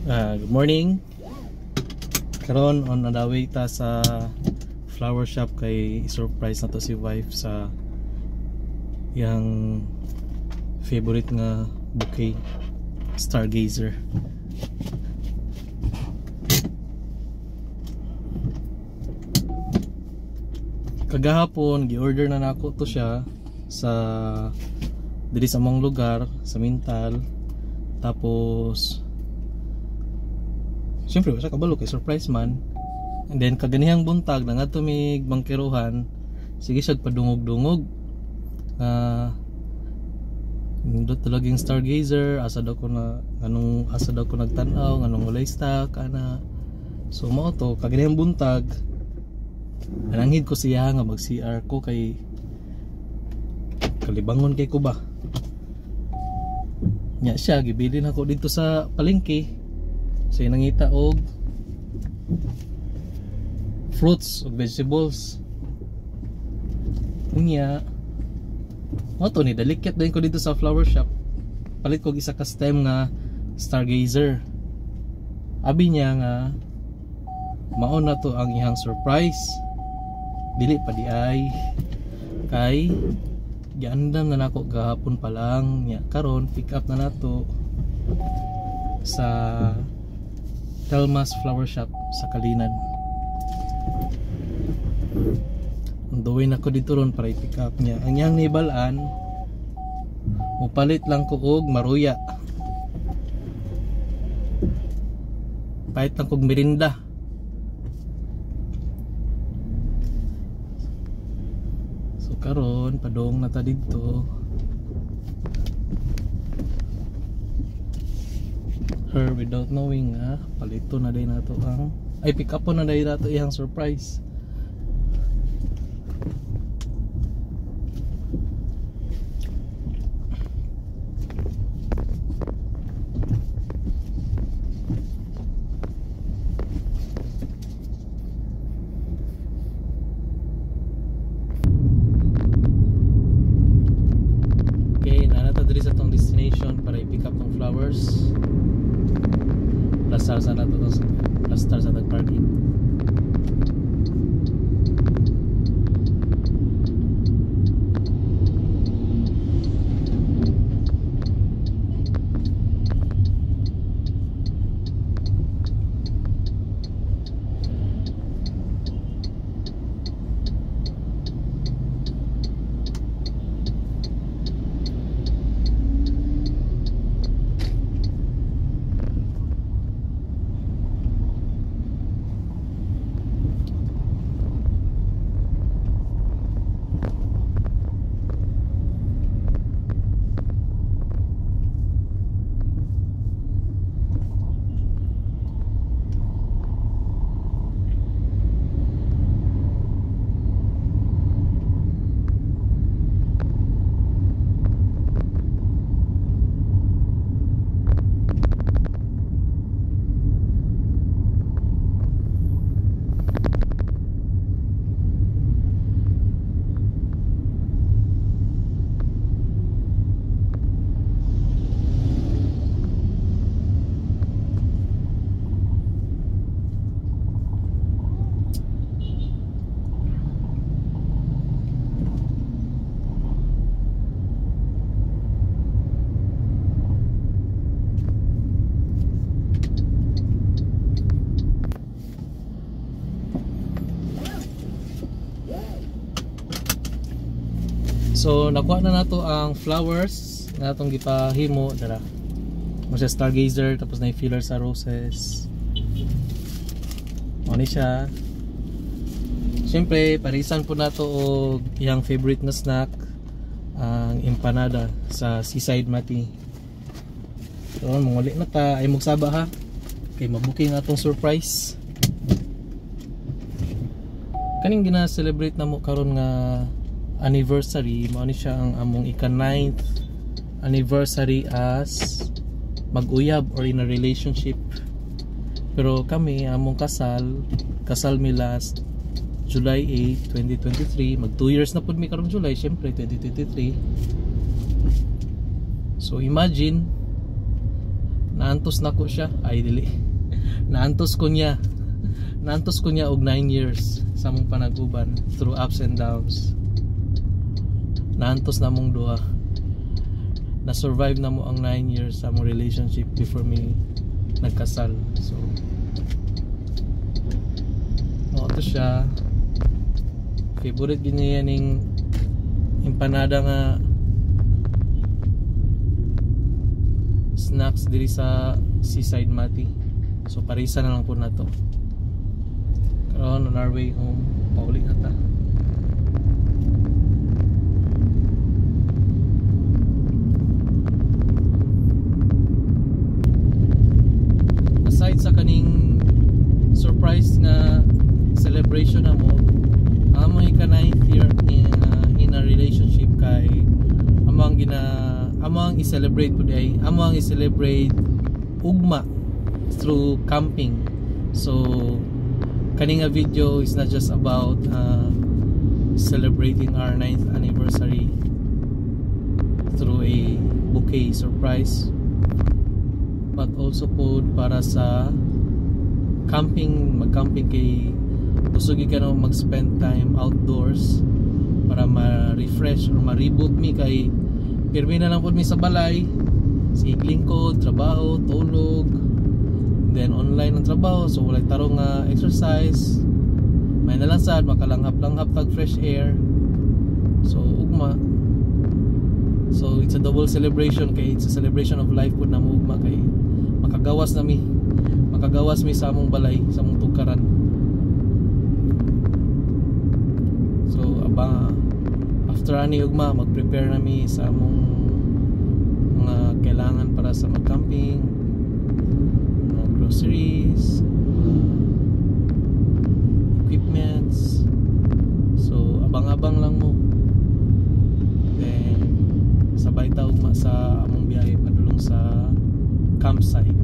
Good morning. Karon on the way ta sa flower shop kay surprise na to si wife sa yang favorite nga bouquet, Stargazer. Kagahapon gi-order na nako to siya sa diri sa mong lugar sa Mintal. Tapos siyempre siya kabalo kay surprise man. And then kaganihang buntag na nga tumig bangkiruhan, sige siya padungog-dungog. Nindot talaga yung Stargazer, asa daw ko nagtanaw, nganong walay stock ana. So mao to kaganihang buntag. Nananghid ko siya nga mag CR ko kay kalibangon kay ko ba. Nya siya gibili na ko dito sa palengke. So nangita og fruits o vegetables. Unya moto ni dalikit din ko dito sa flower shop. Palit ko isa ka stem nga Stargazer. Abi niya nga mao na to ang ihang surprise. Dili pa di ay kay giandam na nako gahapon pa lang nya karon pick up na nato sa Telmas Flower Shop sa Kalinan. On the way na ko dito ron para i-pick up niya. Ang yang nibalaan mupalit lang ko og maruya. Pahit lang kog merinda. So karon padong na ta dito. Her without knowing palito na din nato ang pick up po na din nato iyang surprise. Okay, nanata diri sa tong destination para i-pick up tong flowers. Lastar sa nato to, lastar sa tag-parking. So nakuha na nato ang flowers na natong gipahimo dara. Mo siya Stargazer tapos na filler sa roses. Ano siya? Siyempre parisan po nato og iyang favorite na snack, ang empanada sa Seaside Mati. So manguli na ta ay magsaba ha. Kay mabuking atong surprise. Kaning gina-celebrate na mo karon nga anniversary, mao ni siya ang among ika-9th anniversary as mag-uyab or in a relationship. Pero kami among kasal mi last July 8, 2023. Mag 2 years na pud mi karong July, syempre 2023. So imagine naantos nako siya, ay dili. Naantos ko niya og 9 years sa mong panag-uban through ups and downs. Naantos na mong duha. Na-survive na mo ang 9 years sa mong relationship before me nagkasal. So ito siya. Favorite gid niya ning empanada nga snacks diri sa Seaside Mati. So parisa na lang po na to. Karon on our way home, pauling na ta. Aside sa kaning surprise nga celebration na mo, amoy ka 9th year in a relationship kay amang i-celebrate po day, amang i-celebrate ugma through camping. So kaning nga video is not just about celebrating our 9th anniversary through a bouquet surprise, but also po para sa camping, mag-camping kay gusto ka na mag-spend time outdoors para ma-refresh or ma-reboot mi kay pirmi na lang po mi sa balay, sigling ko, trabaho, tulog, then online ang trabaho, so wala tarong exercise, may nalansad, makalanghap-langhap tag fresh air, so ugma. So it's a double celebration kay it's a celebration of life po na mo ugma kay makagawas mi sa among balay, sa among tugkaran. So after ani ugma mag-prepare nami sa among mga kailangan para sa mag-camping, mga groceries, equipments. So abang-abang lang mo. Then sabay ta ugma sa among biyahe padulong sa campsite.